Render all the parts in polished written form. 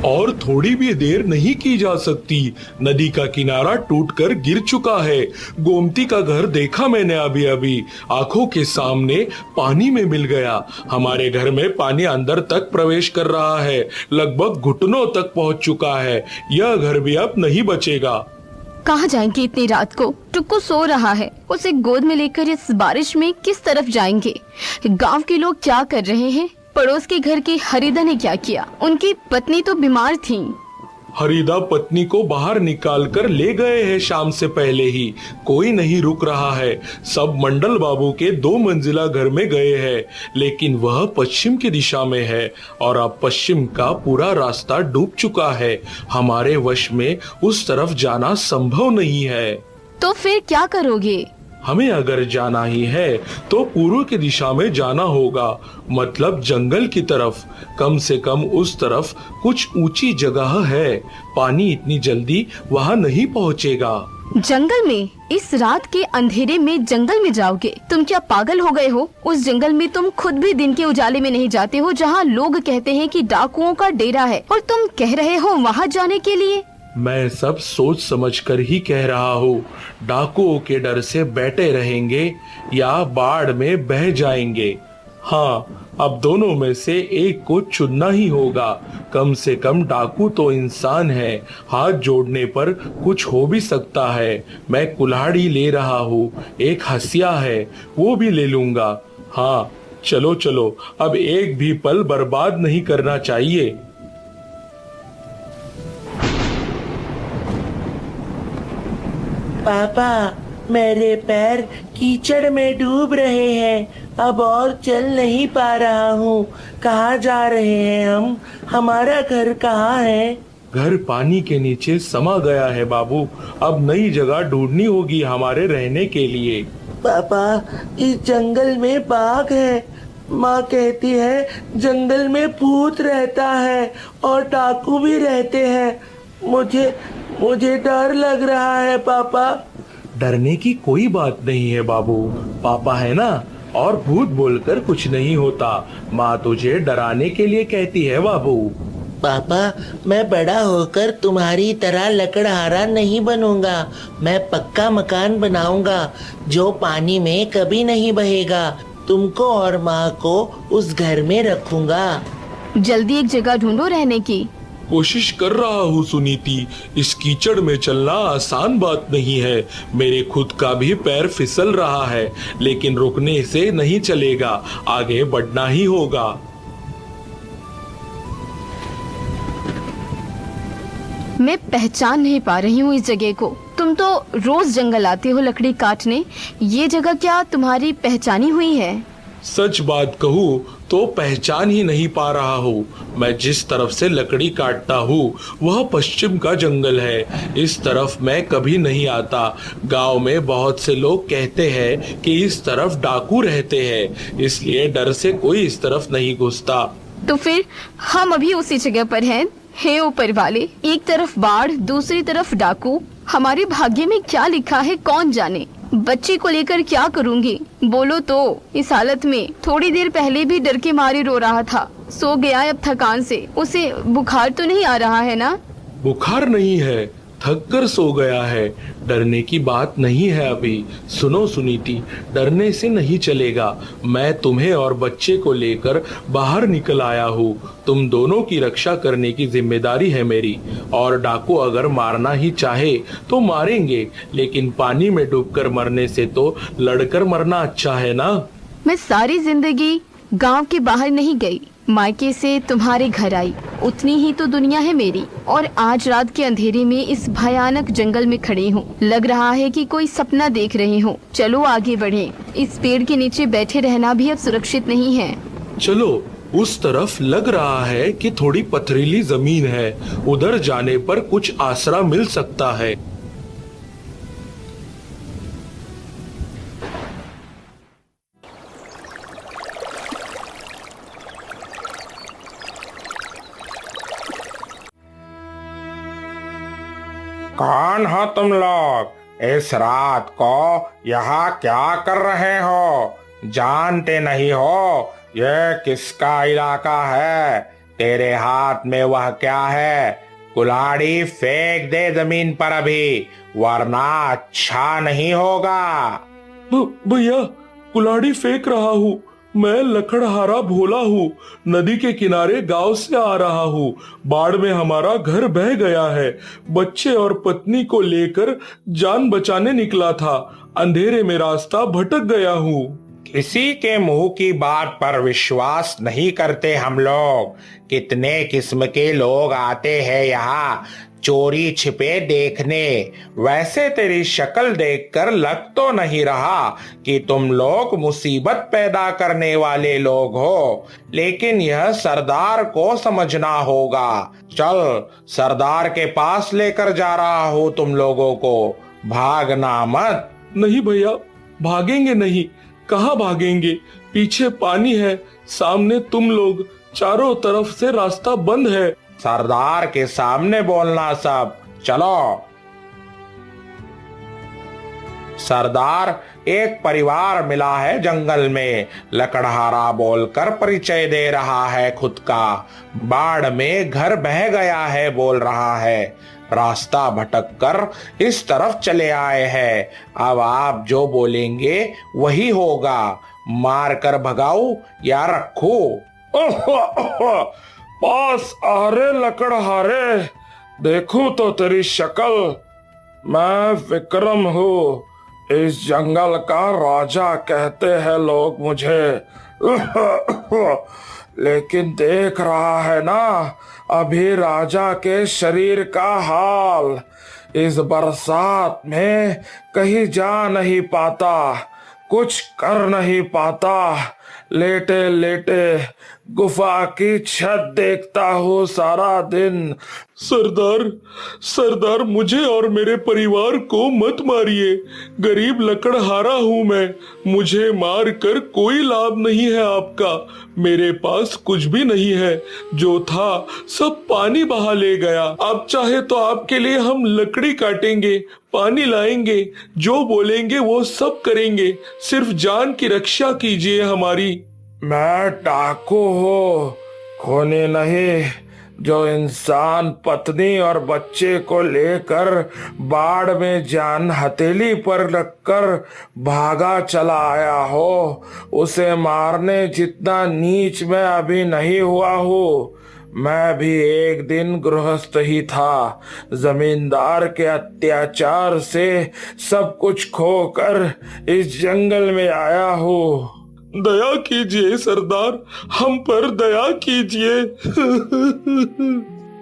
और थोड़ी भी देर नहीं की जा सकती। नदी का किनारा टूटकर गिर चुका है। गोमती का घर देखा मैंने अभी अभी, आंखों के सामने पानी में मिल गया। हमारे घर में पानी अंदर तक प्रवेश कर रहा है, लगभग घुटनों तक पहुंच चुका है। यह घर भी अब नहीं बचेगा। कहाँ जाएंगे इतनी रात को? टुक्कू सो रहा है, उसे गोद में लेकर इस बारिश में किस तरफ जाएंगे? गांव के लोग क्या कर रहे हैं? पड़ोस के घर की हरिदा ने क्या किया? उनकी पत्नी तो बीमार थी। हरिदा पत्नी को बाहर निकाल कर ले गए हैं शाम से पहले ही। कोई नहीं रुक रहा है। सब मंडल बाबू के 2 मंजिला घर में गए हैं, लेकिन वह पश्चिम की दिशा में है और अब पश्चिम का पूरा रास्ता डूब चुका है। हमारे वश में उस तरफ जाना संभव नहीं है। तो फिर क्या करोगे? हमें अगर जाना ही है तो पूर्व की दिशा में जाना होगा, मतलब जंगल की तरफ। कम से कम उस तरफ कुछ ऊंची जगह है। पानी इतनी जल्दी वहाँ नहीं पहुँचेगा। जंगल में? इस रात के अंधेरे में जंगल में जाओगे? तुम क्या पागल हो गए हो? उस जंगल में तुम खुद भी दिन के उजाले में नहीं जाते हो, जहाँ लोग कहते हैं कि डाकुओं का डेरा है, और तुम कह रहे हो वहाँ जाने के लिए? मैं सब सोच समझकर ही कह रहा हूँ। डाकुओं के डर से बैठे रहेंगे या बाढ़ में बह जाएंगे। हाँ, अब दोनों में से एक को चुनना ही होगा। कम से कम डाकू तो इंसान है, हाथ जोड़ने पर कुछ हो भी सकता है। मैं कुल्हाड़ी ले रहा हूँ, एक हंसिया है वो भी ले लूंगा। हाँ, चलो चलो, अब एक भी पल बर्बाद नहीं करना चाहिए। पापा, मेरे पैर कीचड़ में डूब रहे हैं, अब और चल नहीं पा रहा हूँ। कहाँ जा रहे हैं हम? हमारा घर कहाँ है? घर पानी के नीचे समा गया है बाबू। अब नई जगह ढूंढनी होगी हमारे रहने के लिए। पापा, इस जंगल में बाघ है। माँ कहती है जंगल में भूत रहता है और डाकू भी रहते हैं। मुझे डर लग रहा है पापा। डरने की कोई बात नहीं है बाबू, पापा है ना, और भूत बोलकर कुछ नहीं होता। माँ तुझे डराने के लिए कहती है बाबू। पापा, मैं बड़ा होकर तुम्हारी तरह लकड़हारा नहीं बनूंगा। मैं पक्का मकान बनाऊंगा जो पानी में कभी नहीं बहेगा। तुमको और माँ को उस घर में रखूंगा। जल्दी एक जगह ढूंढो रहने की। कोशिश कर रहा हूँ सुनीति, इस कीचड़ में चलना आसान बात नहीं है। मेरे खुद का भी पैर फिसल रहा है, लेकिन रुकने से नहीं चलेगा, आगे बढ़ना ही होगा। मैं पहचान नहीं पा रही हूँ इस जगह को। तुम तो रोज जंगल आते हो लकड़ी काटने, ये जगह क्या तुम्हारी पहचानी हुई है? सच बात कहूँ तो पहचान ही नहीं पा रहा हूँ। मैं जिस तरफ से लकड़ी काटता हूँ वह पश्चिम का जंगल है। इस तरफ मैं कभी नहीं आता। गांव में बहुत से लोग कहते हैं कि इस तरफ डाकू रहते हैं, इसलिए डर से कोई इस तरफ नहीं घुसता। तो फिर हम अभी उसी जगह पर हैं। हे ऊपर वाले, एक तरफ बाढ़, दूसरी तरफ डाकू। हमारे भाग्य में क्या लिखा है कौन जाने। बच्ची को लेकर क्या करूंगी? बोलो तो। इस हालत में थोड़ी देर पहले भी डर के मारे रो रहा था, सो गया अब थकान से। उसे बुखार तो नहीं आ रहा है ना? बुखार नहीं है, थक कर सो गया है। डरने की बात नहीं है अभी। सुनो सुनीति, डरने से नहीं चलेगा। मैं तुम्हें और बच्चे को लेकर बाहर निकल आया हूँ। तुम दोनों की रक्षा करने की जिम्मेदारी है मेरी। और डाकू अगर मारना ही चाहे तो मारेंगे, लेकिन पानी में डूबकर मरने से तो लड़कर मरना अच्छा है ना। मैं सारी जिंदगी गांव के बाहर नहीं गई, मायके से तुम्हारे घर आई, उतनी ही तो दुनिया है मेरी। और आज रात के अंधेरे में इस भयानक जंगल में खड़ी हूँ। लग रहा है कि कोई सपना देख रही हूँ। चलो आगे बढ़ें। इस पेड़ के नीचे बैठे रहना भी अब सुरक्षित नहीं है। चलो, उस तरफ लग रहा है कि थोड़ी पथरीली जमीन है, उधर जाने पर कुछ आसरा मिल सकता है। कौन हो तुम लोग? इस रात को यहाँ क्या कर रहे हो? जानते नहीं हो ये किसका इलाका है? तेरे हाथ में वह क्या है? कुल्हाड़ी फेंक दे जमीन पर अभी, वरना अच्छा नहीं होगा। भैया, कुल्हाड़ी फेंक रहा हूँ। मैं लकड़हारा भोला हूँ। नदी के किनारे गांव से आ रहा हूँ। बाढ़ में हमारा घर बह गया है। बच्चे और पत्नी को लेकर जान बचाने निकला था। अंधेरे में रास्ता भटक गया हूँ। किसी के मुंह की बात पर विश्वास नहीं करते हम लोग। कितने किस्म के लोग आते हैं यहाँ चोरी छिपे देखने। वैसे तेरी शक्ल देखकर लग तो नहीं रहा कि तुम लोग मुसीबत पैदा करने वाले लोग हो, लेकिन यह सरदार को समझना होगा। चल, सरदार के पास लेकर जा रहा हूँ तुम लोगों को। भागना मत। नहीं भैया, भागेंगे नहीं। कहाँ भागेंगे? पीछे पानी है, सामने तुम लोग। चारों तरफ से रास्ता बंद है। सरदार के सामने बोलना सब। चलो। सरदार, एक परिवार मिला है जंगल में, लकड़हारा बोलकर परिचय दे रहा है खुद का। बाढ़ में घर बह गया है बोल रहा है। रास्ता भटक कर इस तरफ चले आए हैं। अब आप जो बोलेंगे वही होगा। मार कर भगाऊं या रखूं? पास आ रे लकड़हारे, देखूं तो तेरी शक्ल। मैं विक्रम हूँ, इस जंगल का राजा कहते हैं लोग मुझे। लेकिन देख रहा है ना अभी राजा के शरीर का हाल। इस बरसात में कहीं जा नहीं पाता, कुछ कर नहीं पाता। लेटे लेटे गुफा की छत देखता हूँ सारा दिन। सरदार, सरदार, मुझे और मेरे परिवार को मत मारिए। गरीब लकड़हारा हूँ मैं। मुझे मार कर कोई लाभ नहीं है आपका। मेरे पास कुछ भी नहीं है। जो था सब पानी बहा ले गया। आप चाहे तो आपके लिए हम लकड़ी काटेंगे, पानी लाएंगे, जो बोलेंगे वो सब करेंगे। सिर्फ जान की रक्षा कीजिए हमारी। मैं डाकू हूँ, खूनी नहीं, जो इंसान पत्नी और बच्चे को लेकर बाढ़ में जान हथेली पर रखकर भागा चला आया हो। उसे मारने जितना नीच मैं अभी नहीं हुआ हूँ। मैं भी एक दिन गृहस्थ ही था। जमींदार के अत्याचार से सब कुछ खोकर इस जंगल में आया हूँ। दया कीजिए सरदार, हम पर दया कीजिए।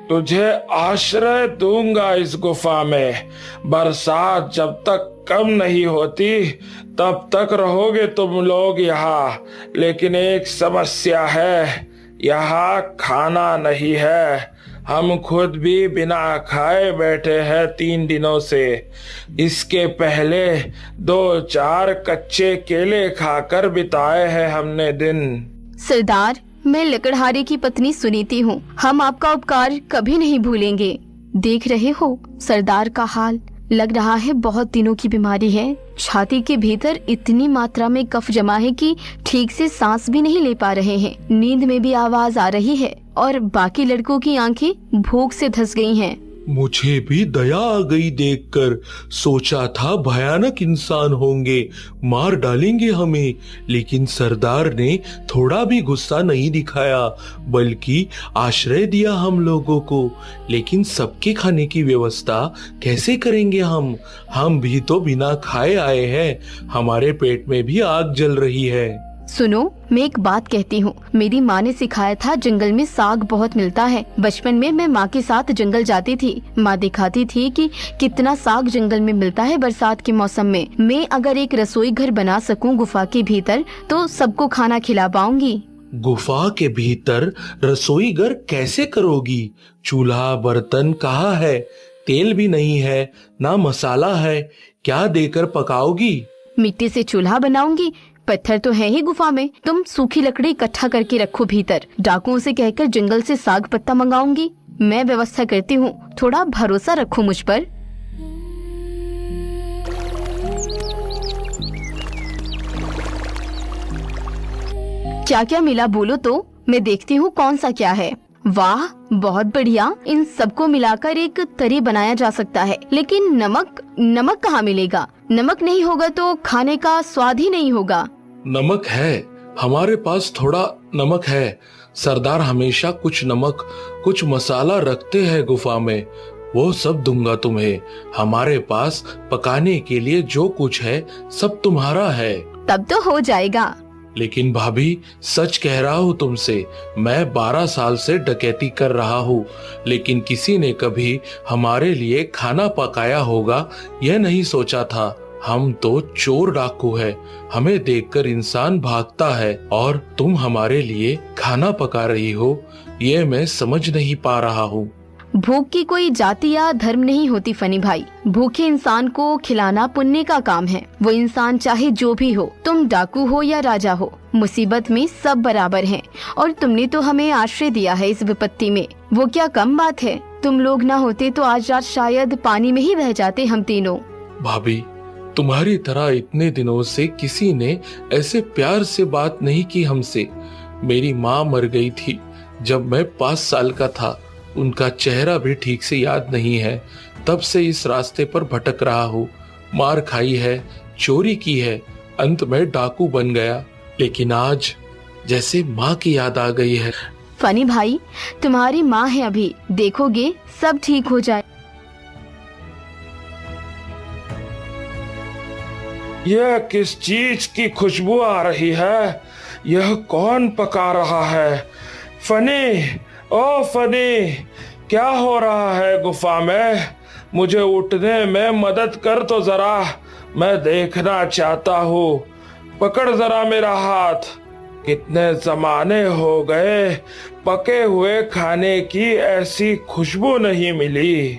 तुझे आश्रय दूंगा इस गुफा में। बरसात जब तक कम नहीं होती तब तक रहोगे तुम लोग यहाँ। लेकिन एक समस्या है, यहाँ खाना नहीं है। हम खुद भी बिना खाए बैठे हैं 3 दिनों से। इसके पहले 2-4 कच्चे केले खाकर बिताए हैं हमने दिन। सरदार, मैं लकड़हारे की पत्नी सुनीति हूँ। हम आपका उपकार कभी नहीं भूलेंगे। देख रहे हो सरदार का हाल, लग रहा है बहुत दिनों की बीमारी है। छाती के भीतर इतनी मात्रा में कफ जमा है कि ठीक से सांस भी नहीं ले पा रहे हैं। नींद में भी आवाज आ रही है और बाकी लड़कों की आंखें भूख से धंस गई हैं। मुझे भी दया आ गई देखकर। सोचा था भयानक इंसान होंगे, मार डालेंगे हमें, लेकिन सरदार ने थोड़ा भी गुस्सा नहीं दिखाया, बल्कि आश्रय दिया हम लोगों को। लेकिन सबके खाने की व्यवस्था कैसे करेंगे हम? हम भी तो बिना खाए आए हैं। हमारे पेट में भी आग जल रही है। सुनो, मैं एक बात कहती हूँ। मेरी माँ ने सिखाया था जंगल में साग बहुत मिलता है। बचपन में मैं माँ के साथ जंगल जाती थी। माँ दिखाती थी कि कितना साग जंगल में मिलता है बरसात के मौसम में। मैं अगर एक रसोई घर बना सकूँ गुफा के भीतर तो सबको खाना खिला पाऊंगी। गुफा के भीतर रसोई घर कैसे करोगी? चूल्हा बर्तन कहाँ है? तेल भी नहीं है, ना मसाला है। क्या देकर पकाओगी? मिट्टी से चूल्हा बनाऊंगी। पत्थर तो है ही गुफा में। तुम सूखी लकड़ी इकट्ठा करके रखो भीतर। डाकुओं से कहकर जंगल से साग पत्ता मंगाऊंगी। मैं व्यवस्था करती हूँ, थोड़ा भरोसा रखो मुझ पर। क्या क्या मिला बोलो तो मैं देखती हूँ कौन सा क्या है। वाह, बहुत बढ़िया। इन सबको मिलाकर एक तरी बनाया जा सकता है, लेकिन नमक कहाँ मिलेगा? नमक नहीं होगा तो खाने का स्वाद ही नहीं होगा। नमक है, हमारे पास थोड़ा नमक है। सरदार हमेशा कुछ नमक, कुछ मसाला रखते हैं गुफा में, वो सब दूंगा तुम्हें। हमारे पास पकाने के लिए जो कुछ है सब तुम्हारा है। तब तो हो जाएगा। लेकिन भाभी, सच कह रहा हूँ तुमसे, मैं 12 साल से डकैती कर रहा हूँ, लेकिन किसी ने कभी हमारे लिए खाना पकाया होगा यह नहीं सोचा था। हम तो चोर डाकू है, हमें देखकर इंसान भागता है, और तुम हमारे लिए खाना पका रही हो, ये मैं समझ नहीं पा रहा हूँ। भूख की कोई जाति या धर्म नहीं होती फनी भाई। भूखे इंसान को खिलाना पुण्य का काम है। वो इंसान चाहे जो भी हो, तुम डाकू हो या राजा हो, मुसीबत में सब बराबर हैं। और तुमने तो हमें आश्रय दिया है इस विपत्ति में, वो क्या कम बात है। तुम लोग ना होते तो आज रात शायद पानी में ही बह जाते हम तीनों। भाभी, तुम्हारी तरह इतने दिनों से किसी ने ऐसे प्यार से बात नहीं की हमसे। मेरी माँ मर गई थी जब मैं 5 साल का था, उनका चेहरा भी ठीक से याद नहीं है। तब से इस रास्ते पर भटक रहा हूँ। मार खाई है, चोरी की है, अंत में डाकू बन गया। लेकिन आज जैसे माँ की याद आ गई है। फनी भाई, तुम्हारी माँ है, अभी देखोगे सब ठीक हो जाए। यह किस चीज की खुशबू आ रही है? यह कौन पका रहा है? फनी, ओ फनी, क्या हो रहा है गुफा में? मुझे उठने में मदद कर तो जरा, मैं देखना चाहता हूँ। पकड़ जरा मेरा हाथ। कितने जमाने हो गए पके हुए खाने की ऐसी खुशबू नहीं मिली।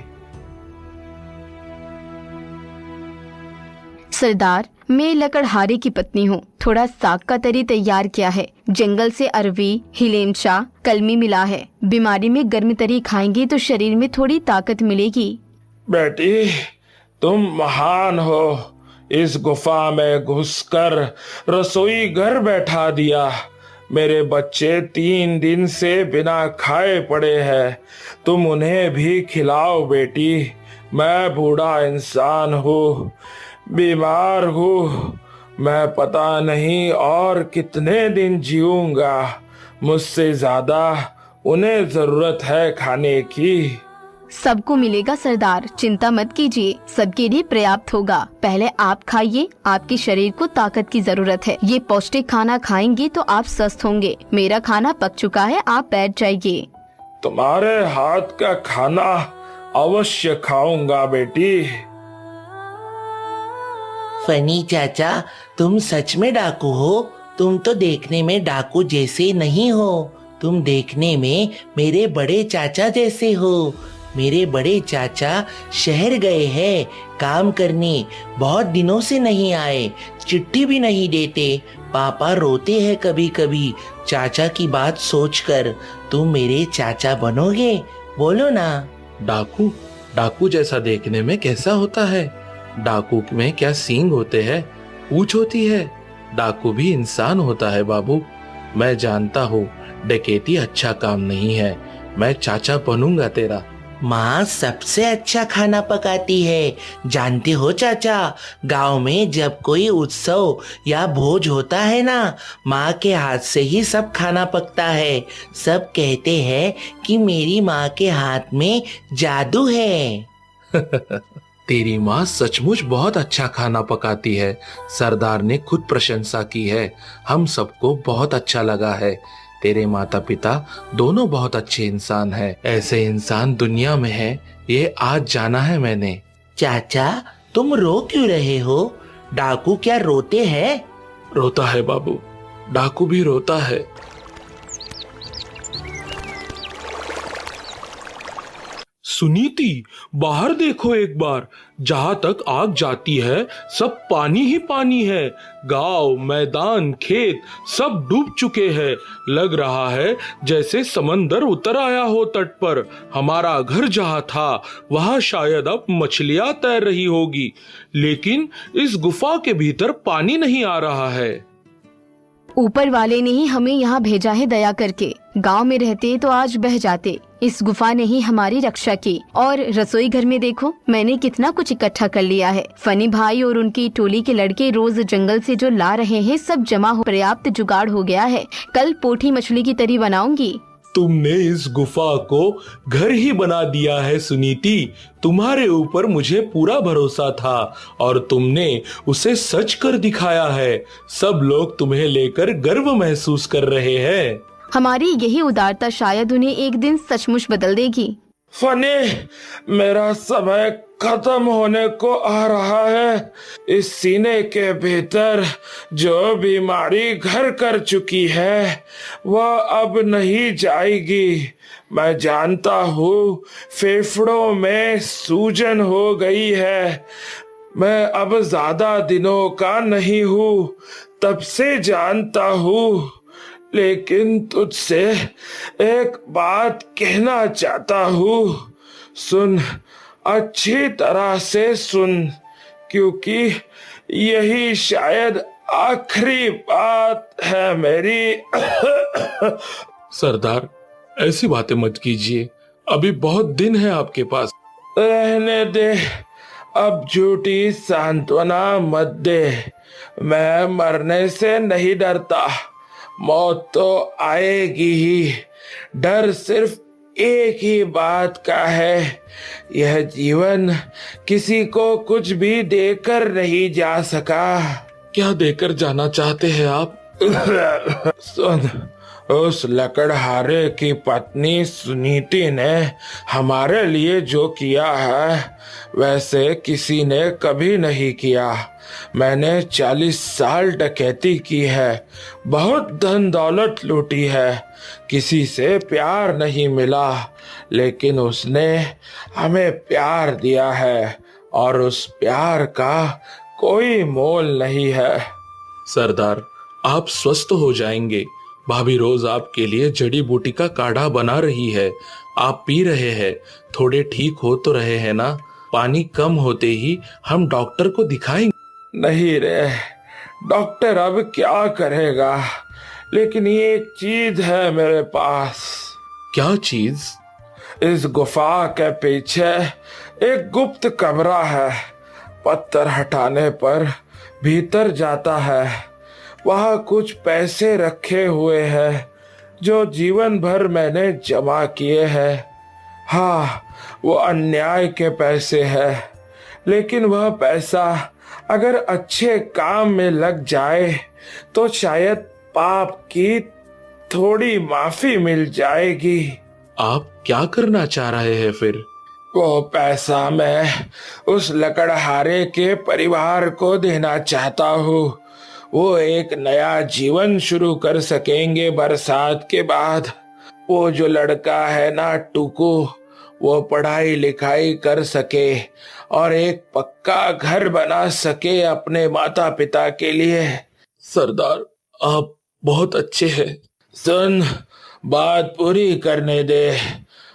सरदार, मैं लकड़हारे की पत्नी हूँ। थोड़ा साग का तरी तैयार किया है। जंगल से अरवी, हिलेमचा, कलमी मिला है। बीमारी में गर्म तरी खाएंगे तो शरीर में थोड़ी ताकत मिलेगी। बेटी, तुम महान हो। इस गुफा में घुसकर रसोई घर बैठा दिया। मेरे बच्चे 3 दिन से बिना खाए पड़े हैं, तुम उन्हें भी खिलाओ बेटी। मैं बूढ़ा इंसान हूँ, बीमार हूँ, मैं पता नहीं और कितने दिन जीऊंगा। मुझसे ज्यादा उन्हें जरूरत है खाने की। सबको मिलेगा सरदार, चिंता मत कीजिए, सबके लिए पर्याप्त होगा। पहले आप खाइए, आपके शरीर को ताकत की जरूरत है। ये पौष्टिक खाना खाएंगे तो आप स्वस्थ होंगे। मेरा खाना पक चुका है, आप बैठ जाइए। तुम्हारे हाथ का खाना अवश्य खाऊंगा बेटी। फनी चाचा, तुम सच में डाकू हो? तुम तो देखने में डाकू जैसे नहीं हो, तुम देखने में मेरे बड़े चाचा जैसे हो। मेरे बड़े चाचा शहर गए हैं काम करने, बहुत दिनों से नहीं आए, चिट्ठी भी नहीं देते। पापा रोते हैं कभी कभी चाचा की बात सोचकर। तुम मेरे चाचा बनोगे? बोलो ना। डाकू? डाकू जैसा देखने में कैसा होता है? डाकू में क्या सींग होते हैं, पूंछ होती है? डाकू भी इंसान होता है बाबू। मैं जानता हूँ डकैती अच्छा काम नहीं है। मैं चाचा बनूंगा तेरा। माँ सबसे अच्छा खाना पकाती है, जानते हो चाचा? गांव में जब कोई उत्सव या भोज होता है ना, माँ के हाथ से ही सब खाना पकता है। सब कहते हैं कि मेरी माँ के हाथ में जादू है। तेरी माँ सचमुच बहुत अच्छा खाना पकाती है। सरदार ने खुद प्रशंसा की है, हम सबको बहुत अच्छा लगा है। तेरे माता पिता दोनों बहुत अच्छे इंसान हैं। ऐसे इंसान दुनिया में हैं, ये आज जाना है मैंने। चाचा, तुम रो क्यों रहे हो? डाकू क्या रोते हैं? रोता है बाबू, डाकू भी रोता है। सुनीति, बाहर देखो एक बार। जहां तक आग जाती है सब पानी ही पानी है। गांव, मैदान, खेत सब डूब चुके हैं। लग रहा है जैसे समंदर उतर आया हो तट पर। हमारा घर जहां था वहां शायद अब मछलियां तैर रही होगी, लेकिन इस गुफा के भीतर पानी नहीं आ रहा है। ऊपर वाले ने ही हमें यहाँ भेजा है दया करके। गांव में रहते तो आज बह जाते। इस गुफा ने ही हमारी रक्षा की। और रसोई घर में देखो, मैंने कितना कुछ इकट्ठा कर लिया है। फनी भाई और उनकी टोली के लड़के रोज जंगल से जो ला रहे हैं, सब जमा हो पर्याप्त जुगाड़ हो गया है। कल पोठी मछली की तरी बनाऊंगी। तुमने इस गुफा को घर ही बना दिया है सुनीति। तुम्हारे ऊपर मुझे पूरा भरोसा था और तुमने उसे सच कर दिखाया है। सब लोग तुम्हें लेकर गर्व महसूस कर रहे हैं। हमारी यही उदारता शायद उन्हें एक दिन सचमुच बदल देगी। फनी, मेरा समय खत्म होने को आ रहा है। इस सीने के भीतर जो बीमारी घर कर चुकी है वह अब नहीं जाएगी। मैं जानता हूँ फेफड़ों में सूजन हो गई है। मैं अब ज्यादा दिनों का नहीं हूँ, तब से जानता हूँ। लेकिन तुझसे एक बात कहना चाहता हूँ। सुन, अच्छी तरह से सुन, क्योंकि यही शायद आखिरी बात है मेरी। सरदार, ऐसी बातें मत कीजिए। अभी बहुत दिन है आपके पास। रहने दे, अब झूठी सांत्वना मत दे। मैं मरने से नहीं डरता, मौत तो आएगी ही। डर सिर्फ एक ही बात का है, यह जीवन किसी को कुछ भी देकर नहीं जा सका। क्या देकर जाना चाहते हैं आप? सुन, उस लकड़हारे की पत्नी सुनीति ने हमारे लिए जो किया है वैसे किसी ने कभी नहीं किया। मैंने 40 साल डकैती की है, बहुत धन दौलत लूटी है, किसी से प्यार नहीं मिला, लेकिन उसने हमें प्यार दिया है और उस प्यार का कोई मोल नहीं है। सरदार, आप स्वस्थ हो जाएंगे। भाभी रोज आपके लिए जड़ी बूटी का काढ़ा बना रही है, आप पी रहे हैं। थोड़े ठीक हो तो रहे हैं ना? पानी कम होते ही हम डॉक्टर को दिखाएंगे। नहीं रे, डॉक्टर अब क्या करेगा, लेकिन ये एक चीज है मेरे पास। क्या चीज? इस गुफा के पीछे एक गुप्त कमरा है। पत्थर हटाने पर भीतर जाता है। वहाँ कुछ पैसे रखे हुए हैं जो जीवन भर मैंने जमा किए हैं। हाँ, वो अन्याय के पैसे हैं, लेकिन वह पैसा अगर अच्छे काम में लग जाए तो शायद पाप की थोड़ी माफी मिल जाएगी। आप क्या करना चाह रहे हैं फिर? वो पैसा मैं उस लकड़हारे के परिवार को देना चाहता हूँ। वो एक नया जीवन शुरू कर सकेंगे बरसात के बाद। वो जो लड़का है ना टुकू, वो पढ़ाई लिखाई कर सके और एक पक्का घर बना सके अपने माता पिता के लिए। सरदार, आप बहुत अच्छे हैं। सुन, बात पूरी करने दे।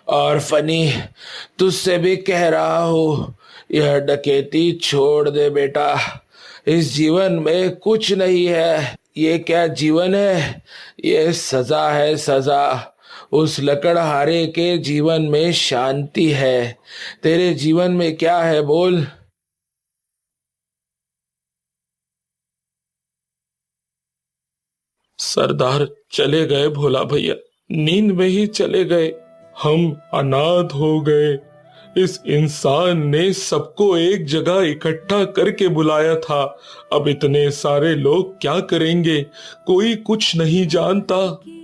और फनी, तुझसे भी कह रहा हूँ, यह डकैती छोड़ दे बेटा। इस जीवन में कुछ नहीं है। ये क्या जीवन है? ये सजा है, सजा। उस लकड़हारे के जीवन में शांति है। तेरे जीवन में क्या है बोल? सरदार चले गए भोला भैया, नींद में ही चले गए। हम अनाथ हो गए। इस इंसान ने सबको एक जगह इकट्ठा करके बुलाया था। अब इतने सारे लोग क्या करेंगे? कोई कुछ नहीं जानता।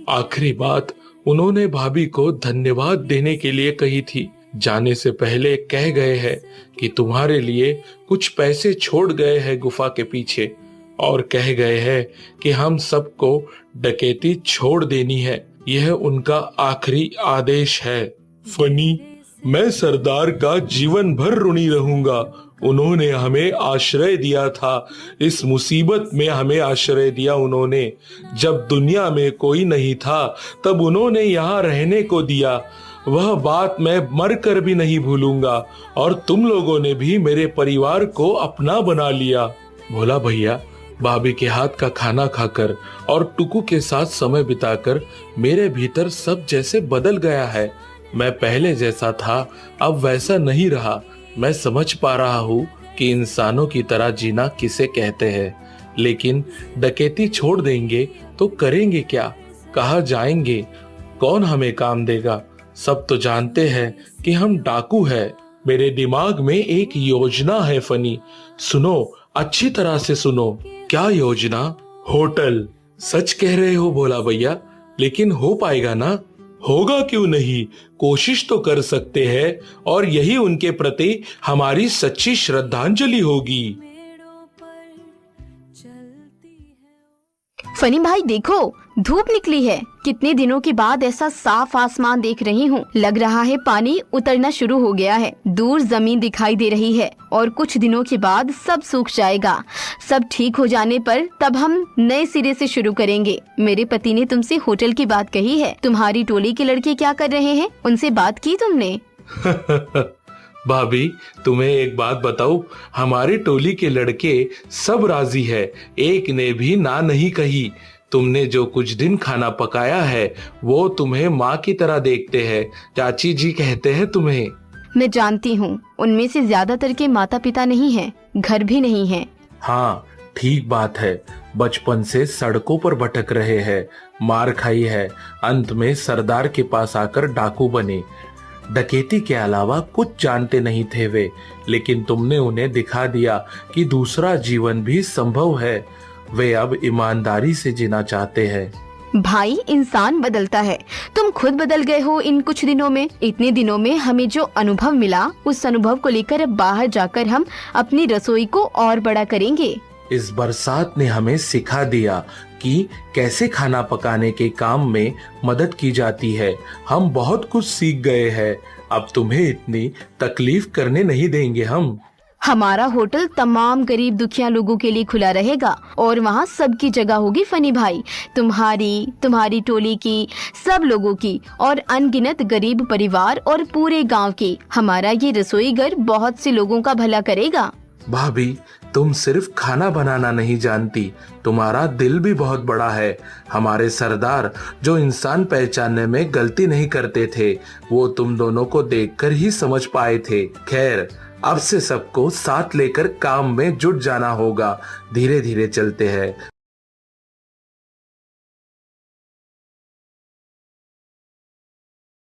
आखिरी बात उन्होंने भाभी को धन्यवाद देने के लिए कही थी। जाने से पहले कह गए हैं कि तुम्हारे लिए कुछ पैसे छोड़ गए हैं गुफा के पीछे, और कह गए हैं कि हम सबको डकैती छोड़ देनी है। यह उनका आखिरी आदेश है। फनी, मैं सरदार का जीवन भर ऋणी रहूंगा। उन्होंने हमें आश्रय दिया था। इस मुसीबत में हमें आश्रय दिया उन्होंने। जब दुनिया में कोई नहीं था तब उन्होंने यहाँ रहने को दिया। वह बात मैं मर कर भी नहीं भूलूंगा। और तुम लोगों ने भी मेरे परिवार को अपना बना लिया। भोला भैया, भाभी के हाथ का खाना खाकर और टुकू के साथ समय बिताकर मेरे भीतर सब जैसे बदल गया है। मैं पहले जैसा था अब वैसा नहीं रहा। मैं समझ पा रहा हूँ कि इंसानों की तरह जीना किसे कहते हैं। लेकिन डकैती छोड़ देंगे तो करेंगे क्या, कहाँ जाएंगे, कौन हमें काम देगा? सब तो जानते हैं कि हम डाकू हैं। मेरे दिमाग में एक योजना है फनी, सुनो, अच्छी तरह से सुनो। क्या योजना? होटल। सच कह रहे हो भोला भैया, लेकिन हो पाएगा ना? होगा क्यों नहीं, कोशिश तो कर सकते हैं और यही उनके प्रति हमारी सच्ची श्रद्धांजलि होगी। फनी भाई देखो, धूप निकली है। कितने दिनों के बाद ऐसा साफ आसमान देख रही हूँ। लग रहा है पानी उतरना शुरू हो गया है। दूर जमीन दिखाई दे रही है और कुछ दिनों के बाद सब सूख जाएगा। सब ठीक हो जाने पर तब हम नए सिरे से शुरू करेंगे। मेरे पति ने तुमसे होटल की बात कही है। तुम्हारी टोली के लड़के क्या कर रहे हैं, उनसे बात की तुमने? भाभी, तुम्हें एक बात बताऊं, हमारी टोली के लड़के सब राजी है, एक ने भी ना नहीं कही। तुमने जो कुछ दिन खाना पकाया है वो तुम्हें माँ की तरह देखते हैं। चाची जी कहते हैं तुम्हें। मैं जानती हूँ, उनमें से ज्यादातर के माता पिता नहीं हैं, घर भी नहीं है। हाँ, ठीक बात है। बचपन से सड़कों पर भटक रहे हैं, मार खाई है, अंत में सरदार के पास आकर डाकू बने। डकैती के अलावा कुछ जानते नहीं थे वे, लेकिन तुमने उन्हें दिखा दिया कि दूसरा जीवन भी संभव है। वे अब ईमानदारी से जीना चाहते हैं। भाई, इंसान बदलता है, तुम खुद बदल गए हो इन कुछ दिनों में। इतने दिनों में हमें जो अनुभव मिला, उस अनुभव को लेकर अब बाहर जाकर हम अपनी रसोई को और बड़ा करेंगे। इस बरसात ने हमें सिखा दिया कि कैसे खाना पकाने के काम में मदद की जाती है। हम बहुत कुछ सीख गए हैं। अब तुम्हें इतनी तकलीफ करने नहीं देंगे हम। हमारा होटल तमाम गरीब दुखिया लोगों के लिए खुला रहेगा और वहाँ सबकी जगह होगी फनी भाई। तुम्हारी टोली की, सब लोगों की और अनगिनत गरीब परिवार और पूरे गांव की। हमारा ये रसोई घर बहुत से लोगों का भला करेगा। भाभी, तुम सिर्फ खाना बनाना नहीं जानती, तुम्हारा दिल भी बहुत बड़ा है। हमारे सरदार जो इंसान पहचानने में गलती नहीं करते थे, वो तुम दोनों को देखकर ही समझ पाए थे। खैर, अब से सबको साथ लेकर काम में जुट जाना होगा। धीरे धीरे चलते हैं।